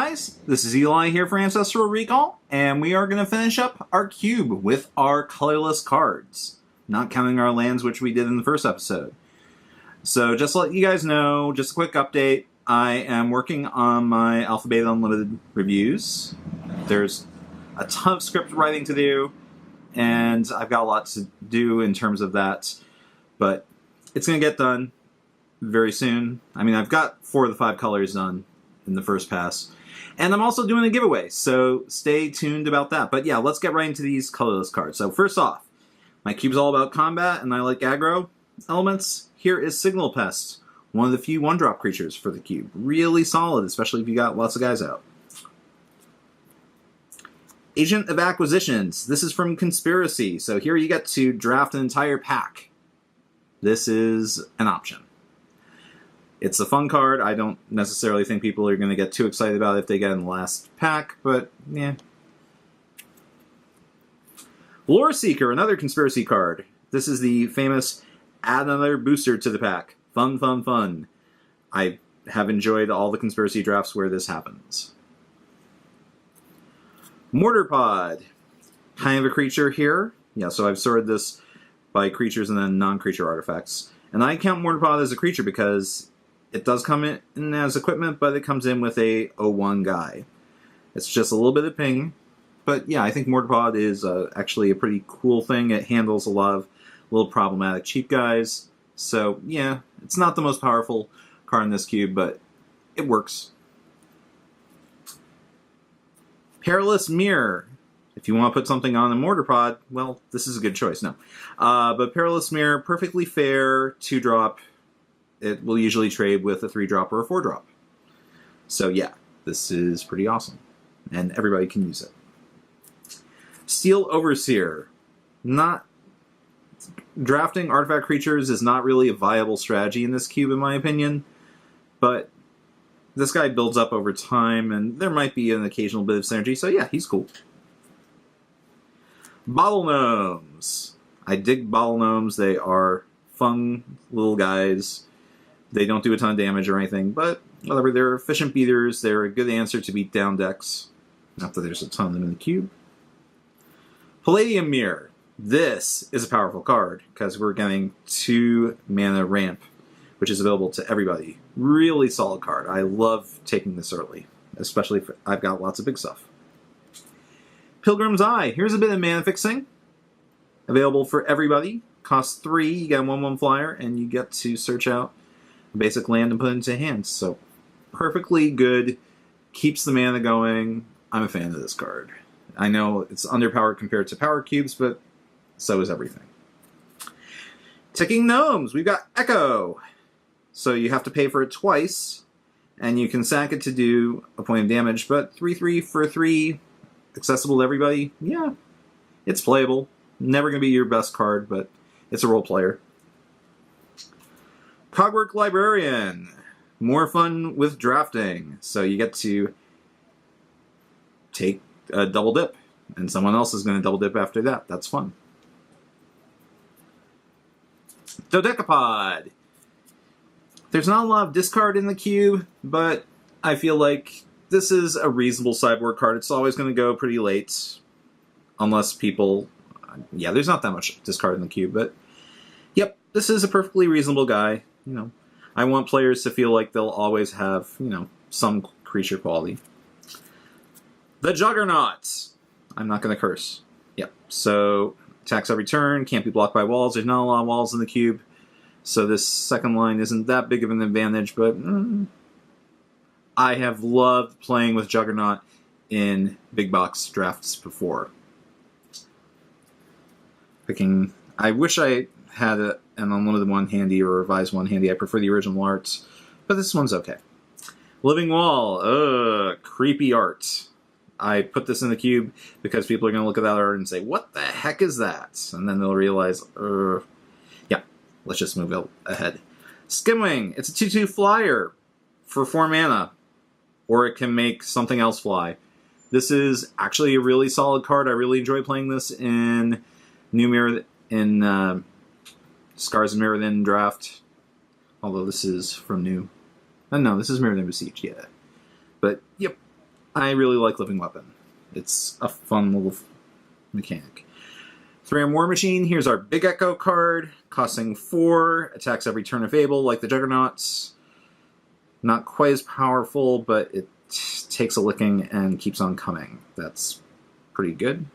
guys, this is Eli here for Ancestral Recall, and we are going to finish up our cube with our colorless cards, not counting our lands, which we did in the first episode. So just to let you guys know, just a quick update, I am working on my Alpha Beta Unlimited reviews. There's a ton of script writing to do, and I've got a lot to do in terms of that, but it's going to get done very soon. I mean, I've got 4 of the 5 colors done in the first pass. And I'm also doing a giveaway, so stay tuned about that. But yeah, let's get right into these colorless cards. So first off, my cube's all about combat, and I like aggro elements. Here is Signal Pest, one of the few 1-drop creatures for the cube. Really solid, especially if you got lots of guys out. Agent of Acquisitions. This is from Conspiracy. So here you get to draft an entire pack. This is an option. It's a fun card. I don't necessarily think people are going to get too excited about it if they get in the last pack, but yeah. Lore Seeker, another Conspiracy card. This is the famous add another booster to the pack. Fun, fun, fun. I have enjoyed all the Conspiracy drafts where this happens. Mortar Pod. Kind of a creature here. Yeah, so I've sorted this by creatures and then non-creature artifacts. And I count Mortar Pod as a creature because it does come in as equipment, but it comes in with a 0/1 guy. It's just a little bit of ping. But yeah, I think Mortar Pod is actually a pretty cool thing. It handles a lot of little problematic cheap guys. So yeah, it's not the most powerful card in this cube, but it works. Perilous Mirror. If you want to put something on a Mortar Pod, well, this is a good choice. No. But Perilous Mirror, perfectly fair, 2-drop. It will usually trade with a 3-drop or a 4-drop. So yeah, this is pretty awesome. And everybody can use it. Steel Overseer. Drafting artifact creatures is not really a viable strategy in this cube, in my opinion. But this guy builds up over time, and there might be an occasional bit of synergy, so yeah, he's cool. Bottle Gnomes. I dig Bottle Gnomes. They are fun little guys. They don't do a ton of damage or anything, but whatever, they're efficient beaters. They're a good answer to beat down decks. Not that there's a ton of them in the cube. Palladium Mirror. This is a powerful card, because we're getting 2 mana ramp, which is available to everybody. Really solid card. I love taking this early, especially if I've got lots of big stuff. Pilgrim's Eye. Here's a bit of mana fixing. Available for everybody. Costs 3, you get a 1/1 flyer, and you get to search out a basic land and put it into hands. So, perfectly good. Keeps the mana going. I'm a fan of this card. I know it's underpowered compared to power cubes, but so is everything. Ticking Gnomes. We've got Echo. So you have to pay for it twice, and you can sack it to do a point of damage, but 3/3 for 3, accessible to everybody. Yeah, it's playable. Never going to be your best card, but it's a role player. Cogwork Librarian. More fun with drafting. So you get to take a double dip, and someone else is going to double dip after that. That's fun. Dodecapod. There's not a lot of discard in the cube, but I feel like this is a reasonable sideboard card. It's always going to go pretty late, unless people... Yeah, there's not that much discard in the cube, but... Yep, this is a perfectly reasonable guy. You know, I want players to feel like they'll always have, you know, some creature quality. The Juggernaut. I'm not going to curse. Yep, so attacks every turn, can't be blocked by walls. There's not a lot of walls in the cube. So this second line isn't that big of an advantage, but I have loved playing with Juggernaut in big box drafts before. I wish I had an unlimited one handy or a revised one handy. I prefer the original arts, but this one's okay. Living Wall. Creepy art. I put this in the cube because people are going to look at that art and say, what the heck is that? And then they'll realize, yeah, let's just move ahead. Skimwing. It's a 2/2 flyer for 4 mana, or it can make something else fly. This is actually a really solid card. I really enjoy playing this in Scars and Mirrodin draft. Although this is from new. No, this is Mirrodin Besiege, yeah. But, yep. I really like Living Weapon. It's a fun little mechanic. 3-on War Machine, here's our Big Echo card, costing 4, attacks every turn of Able, like the Juggernauts. Not quite as powerful, but it takes a licking and keeps on coming. That's pretty good.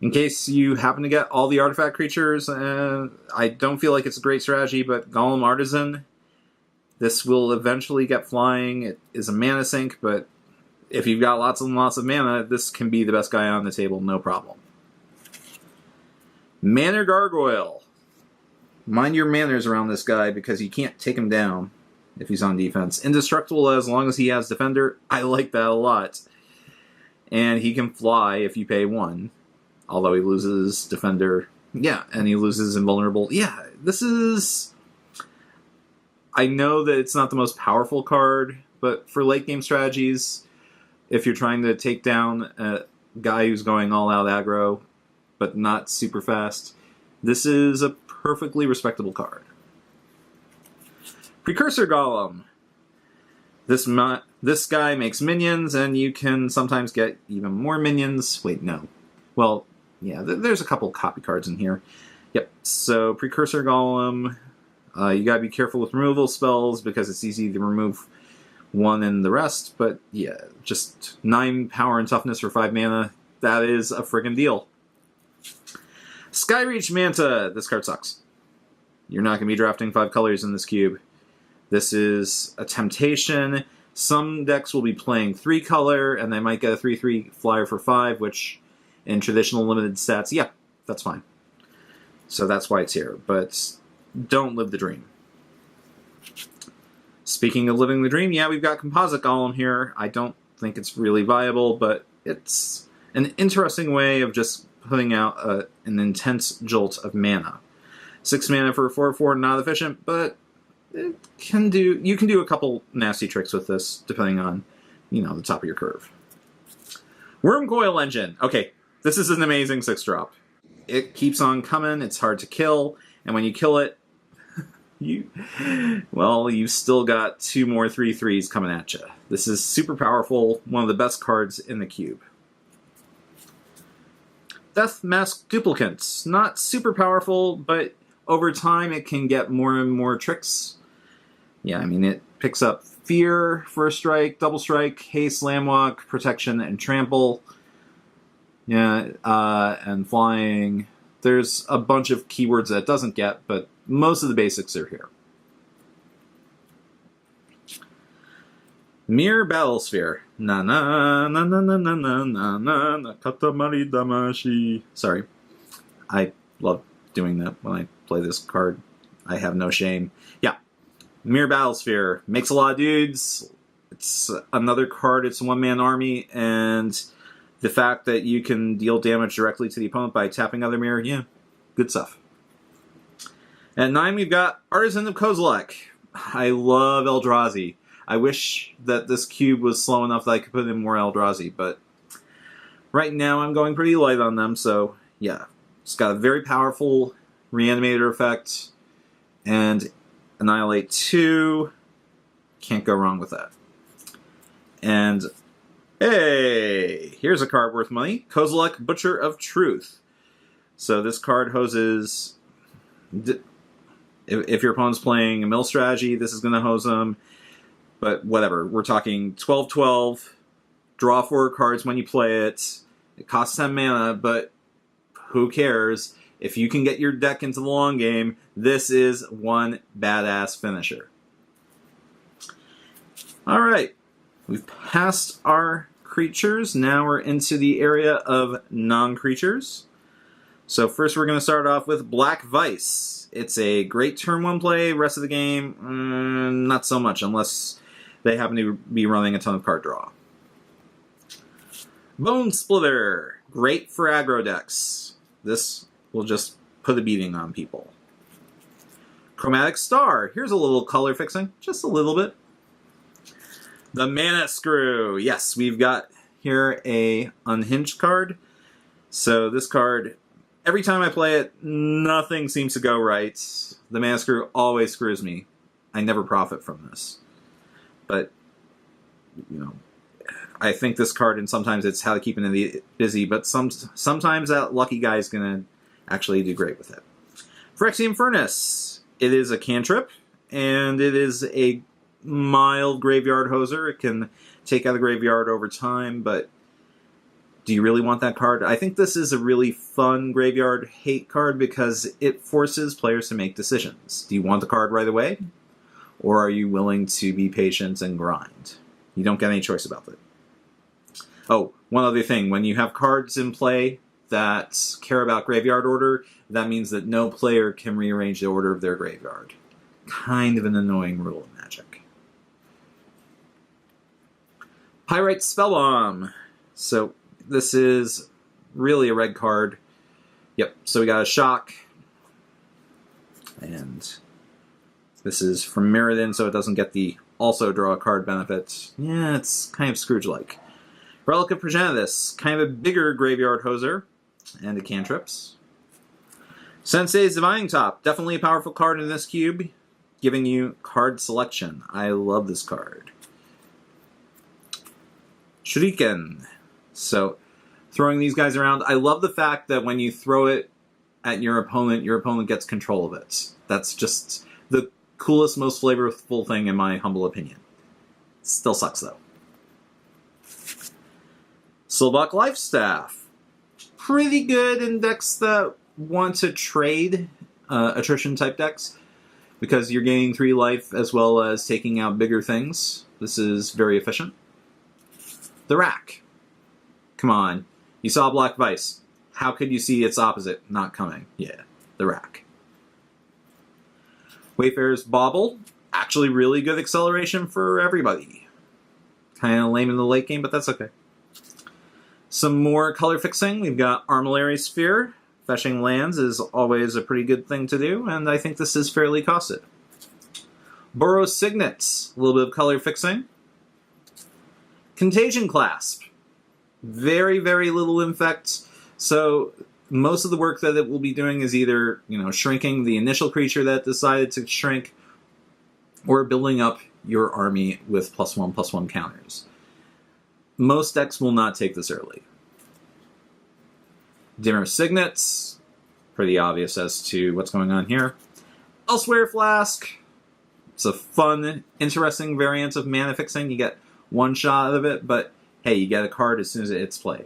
In case you happen to get all the artifact creatures, I don't feel like it's a great strategy, but Golem Artisan, this will eventually get flying. It is a mana sink, but if you've got lots and lots of mana, this can be the best guy on the table, no problem. Manor Gargoyle. Mind your manners around this guy because you can't take him down if he's on defense. Indestructible as long as he has Defender. I like that a lot. And he can fly if you pay 1. Although he loses Defender. Yeah, and he loses Invulnerable. Yeah, this is... I know that it's not the most powerful card, but for late game strategies, if you're trying to take down a guy who's going all out aggro, but not super fast, this is a perfectly respectable card. Precursor Golem. This guy makes minions, and you can sometimes get even more minions. Wait, no. Well, yeah, there's a couple copy cards in here. Yep, so Precursor Golem, you gotta be careful with removal spells because it's easy to remove one and the rest, but yeah, just 9 power and toughness for 5 mana, that is a friggin' deal. Skyreach Manta, this card sucks. You're not gonna be drafting 5 colors in this cube. This is a temptation. Some decks will be playing 3 color, and they might get a 3/3 flyer for 5, which in traditional limited stats, yeah, that's fine. So that's why it's here, but don't live the dream. Speaking of living the dream, yeah, we've got Composite Golem here. I don't think it's really viable, but it's an interesting way of just putting out an intense jolt of mana. 6 mana for 4/4, not efficient, but you can do a couple nasty tricks with this, depending on, the top of your curve. Wormcoil Engine. Okay, this is an amazing 6-drop. It keeps on coming, it's hard to kill, and when you kill it, you've still got 2 more 3/3s coming at you. This is super powerful, one of the best cards in the cube. Death Mask Duplicants. Not super powerful, but over time it can get more and more tricks. Yeah, I mean, it picks up Fear, First Strike, Double Strike, Haste, Landwalk, Protection, and Trample. Yeah, and Flying. There's a bunch of keywords that it doesn't get, but most of the basics are here. Mirror Battlesphere. Na na na na na na na na na na katamari damashi. Sorry. I love doing that when I play this card. I have no shame. Yeah. Mirror Battlesphere. Makes a lot of dudes. It's another card. It's a one-man army, and the fact that you can deal damage directly to the opponent by tapping other mirror, yeah, good stuff. At 9, we've got Artisan of Kozilek. I love Eldrazi. I wish that this cube was slow enough that I could put in more Eldrazi, but right now I'm going pretty light on them, so yeah. It's got a very powerful Reanimator effect, and Annihilate 2. Can't go wrong with that. And hey, here's a card worth money. Kozilek, Butcher of Truth. So this card hoses... If your opponent's playing a mill strategy, this is going to hose them. But whatever, we're talking 12/12, draw 4 cards when you play it. It costs 10 mana, but who cares? If you can get your deck into the long game, this is one badass finisher. Alright, we've passed our creatures. Now we're into the area of non-creatures. So first we're going to start off with Black Vice. It's a great turn 1 play, rest of the game, not so much, unless they happen to be running a ton of card draw. Bone Splitter, great for aggro decks. This will just put a beating on people. Chromatic Star, here's a little color fixing, just a little bit. The Mana Screw, yes, we've got here a unhinged card. So this card, every time I play it, nothing seems to go right. The Mana Screw always screws me. I never profit from this. But, I think this card, and sometimes it's how to keep it busy, but sometimes that lucky guy is going to actually do great with it. Phyrexian Furnace. It is a cantrip, and it is a mild graveyard hoser. It can take out the graveyard over time, but do you really want that card? I think this is a really fun graveyard hate card because it forces players to make decisions. Do you want the card right away? Or are you willing to be patient and grind? You don't get any choice about it. Oh, one other thing. When you have cards in play that care about graveyard order, that means that no player can rearrange the order of their graveyard. Kind of an annoying rule of Magic. Pyrite Spellbomb. So this is really a red card. Yep, so we got a shock. And this is from Mirrodin, so it doesn't get the also draw a card benefit. Yeah, it's kind of Scrooge-like. Relic of Progenitus, kind of a bigger graveyard hoser, and a cantrips. Sensei's Divining Top, definitely a powerful card in this cube, giving you card selection. I love this card. Shuriken. So, throwing these guys around, I love the fact that when you throw it at your opponent gets control of it. That's just the coolest, most flavorful thing in my humble opinion. Still sucks though. Silbuck Lifestaff. Pretty good in decks that want to trade attrition type decks because you're gaining 3 life as well as taking out bigger things. This is very efficient. The Rack. Come on. You saw Black Vice. How could you see its opposite not coming? Yeah, the Rack. Wayfarer's Bauble. Actually really good acceleration for everybody. Kind of lame in the late game, but that's okay. Some more color fixing. We've got Armillary Sphere. Fetching lands is always a pretty good thing to do, and I think this is fairly costed. Boros Signets. A little bit of color fixing. Contagion Clasp. Very, very little infect. So most of the work that it will be doing is either, shrinking the initial creature that decided to shrink, or building up your army with +1/+1 counters. Most decks will not take this early. Dimmer Signets. Pretty obvious as to what's going on here. Elsewhere Flask. It's a fun, interesting variant of mana fixing. You get one shot out of it, but hey, you get a card as soon as it hits play.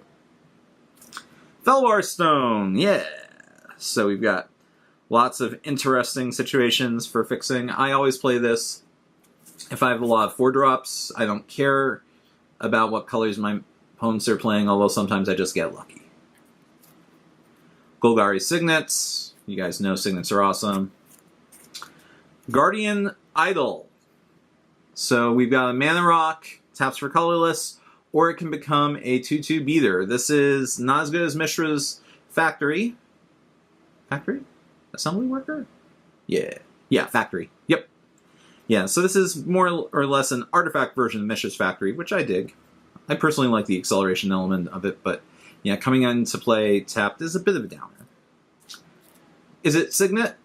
Felwar Stone, yeah! So we've got lots of interesting situations for fixing. I always play this if I have a lot of 4-drops. I don't care about what colors my opponents are playing, although sometimes I just get lucky. Golgari Signets. You guys know Signets are awesome. Guardian Idol. So we've got a Mana Rock, taps for colorless, or it can become a 2/2 beater. This is not as good as Mishra's Factory. Factory? Assembly Worker? Yeah, Factory. Yep. Yeah, so this is more or less an artifact version of Mishra's Factory, which I dig. I personally like the acceleration element of it, but yeah, coming into play tapped is a bit of a downer. Is it Signet?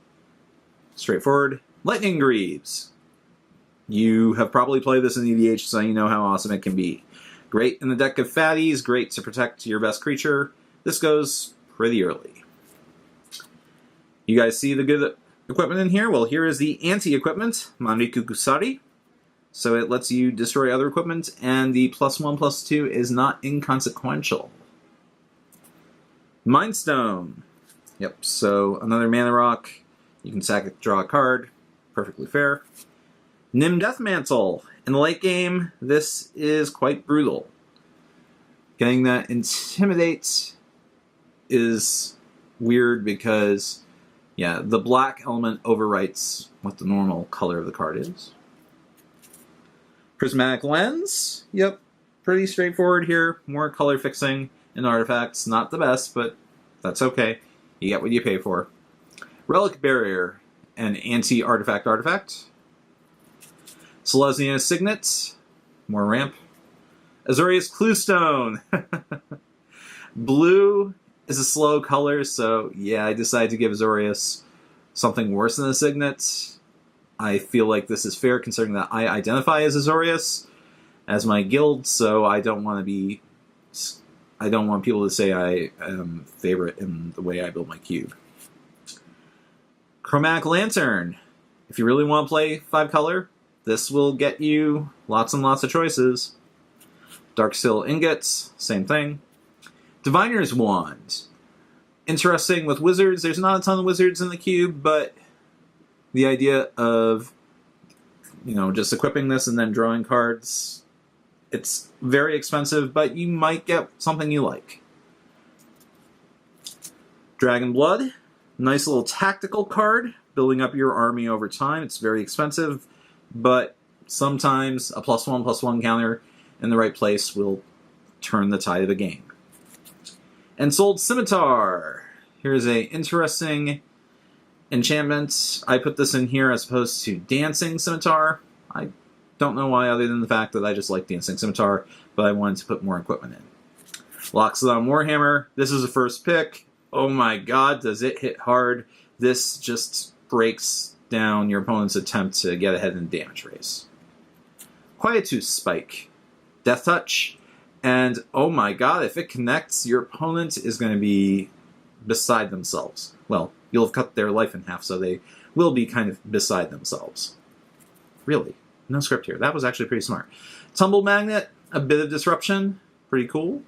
Straightforward. Lightning Greaves. You have probably played this in EDH, so you know how awesome it can be. Great in the deck of fatties, great to protect your best creature. This goes pretty early. You guys see the good equipment in here? Well, here is the anti-equipment, Manriku Kusari. So it lets you destroy other equipment, and the +1/+2 is not inconsequential. Mind Stone. Yep, so another Mana Rock. You can sack it, draw a card. Perfectly fair. Nim Deathmantle. In the late game, this is quite brutal. Getting that Intimidate is weird because, yeah, the black element overwrites what the normal color of the card is. Prismatic Lens. Yep, pretty straightforward here. More color fixing and artifacts. Not the best, but that's okay. You get what you pay for. Relic Barrier. An anti-artifact artifact. Selesnya Signet. More ramp. Azorius Cluestone. Blue is a slow color, so yeah, I decided to give Azorius something worse than a Signet. I feel like this is fair considering that I identify as Azorius, as my guild, so I don't want people to say I am favorite in the way I build my cube. Chromatic Lantern. If you really want to play 5-color, this will get you lots and lots of choices. Darksteel Ingots, same thing. Diviner's Wand. Interesting with wizards. There's not a ton of wizards in the cube, but the idea of, just equipping this and then drawing cards, it's very expensive, but you might get something you like. Dragon Blood. Nice little tactical card, building up your army over time. It's very expensive, but sometimes a +1/+1 counter in the right place will turn the tide of the game. Ensouled Scimitar. Here's a interesting enchantment. I put this in here as opposed to Dancing Scimitar. I don't know why, other than the fact that I just like Dancing Scimitar, but I wanted to put more equipment in. Loxodon Warhammer. This is a first pick. Oh my god, does it hit hard. This just breaks down your opponent's attempt to get ahead in the damage race. Quietus Spike. Death Touch. And oh my god, if it connects, your opponent is going to be beside themselves. Well, you'll have cut their life in half, so they will be kind of beside themselves. Really? No script here. That was actually pretty smart. Tumble Magnet. A bit of disruption. Pretty cool.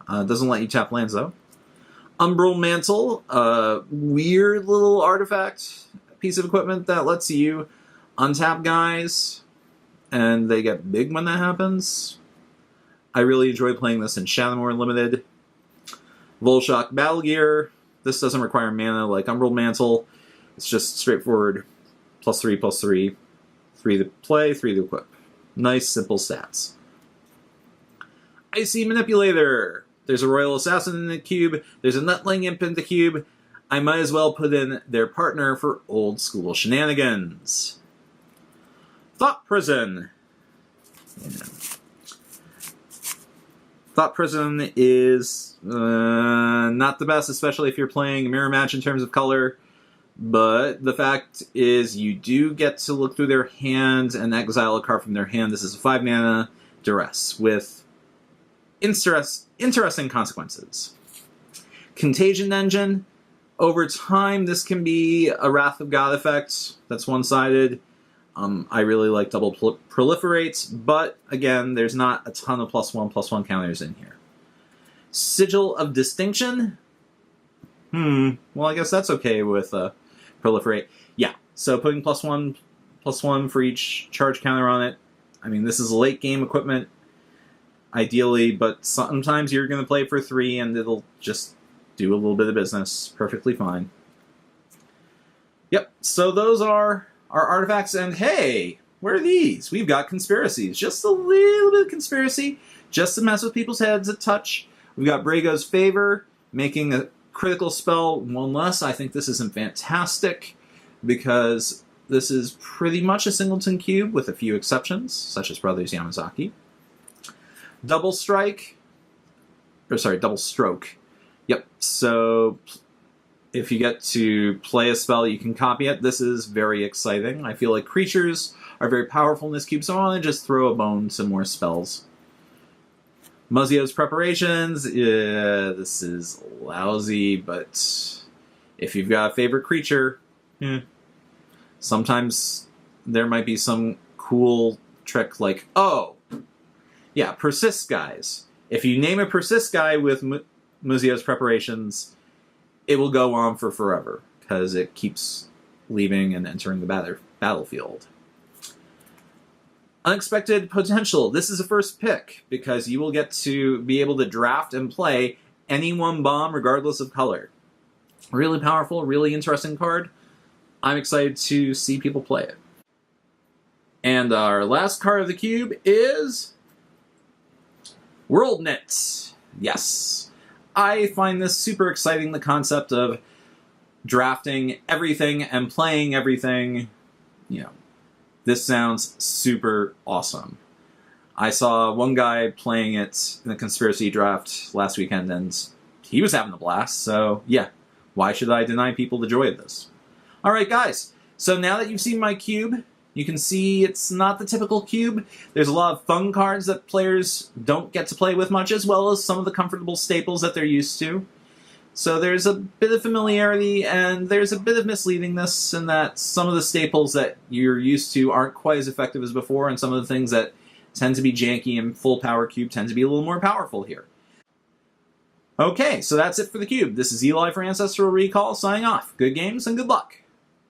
Doesn't let you tap lands, though. Umbral Mantle, a weird little artifact piece of equipment that lets you untap guys, and they get big when that happens. I really enjoy playing this in Shadowmoor Limited. Volshock Battle Gear. This doesn't require mana like Umbral Mantle. It's just straightforward +3/+3. 3 to play, 3 to equip. Nice, simple stats. Icy Manipulator. There's a Royal Assassin in the cube. There's a Nutling Imp in the cube. I might as well put in their partner for old school shenanigans. Thought Prison. Yeah. Thought Prison is not the best, especially if you're playing a mirror match in terms of color. But the fact is, you do get to look through their hand and exile a card from their hand. This is a 5-mana Duress with interesting consequences. Contagion Engine. Over time, this can be a Wrath of God effect that's one-sided. I really like Double Proliferate, but again, there's not a ton of +1/+1 counters in here. Sigil of Distinction. Well, I guess that's okay with Proliferate. Yeah, so putting +1/+1 for each charge counter on it. I mean, this is late game equipment, ideally, but sometimes you're going to play for 3 and it'll just do a little bit of business. Perfectly fine. Yep, so those are our artifacts, and hey, what are these? We've got Conspiracies. Just a little bit of Conspiracy, just to mess with people's heads a touch. We've got Brago's Favor, making a critical spell 1 less. I think this isn't fantastic, because this is pretty much a singleton cube with a few exceptions, such as Brothers Yamazaki. Double Stroke. Yep, so if you get to play a spell, you can copy it. This is very exciting. I feel like creatures are very powerful in this cube, so I want to just throw a bone to more spells. Muzio's Preparations. Yeah, this is lousy, but if you've got a favorite creature, sometimes there might be some cool trick like, oh, yeah, Persist guys. If you name a Persist guy with Muzio's Preparations, it will go on for forever, because it keeps leaving and entering the battlefield. Unexpected Potential. This is a first pick, because you will get to be able to draft and play any one bomb regardless of color. Really powerful, really interesting card. I'm excited to see people play it. And our last card of the cube is World Knit. Yes. I find this super exciting, the concept of drafting everything and playing everything. This sounds super awesome. I saw one guy playing it in the Conspiracy draft last weekend, and he was having a blast, so yeah, why should I deny people the joy of this? Alright guys, so now that you've seen my cube, You can see it's not the typical cube. There's a lot of fun cards that players don't get to play with much, as well as some of the comfortable staples that they're used to. So there's a bit of familiarity, and there's a bit of misleadingness in that some of the staples that you're used to aren't quite as effective as before, and some of the things that tend to be janky and full power cube tend to be a little more powerful here. Okay, so that's it for the cube. This is Eli for Ancestral Recall, signing off. Good games and good luck!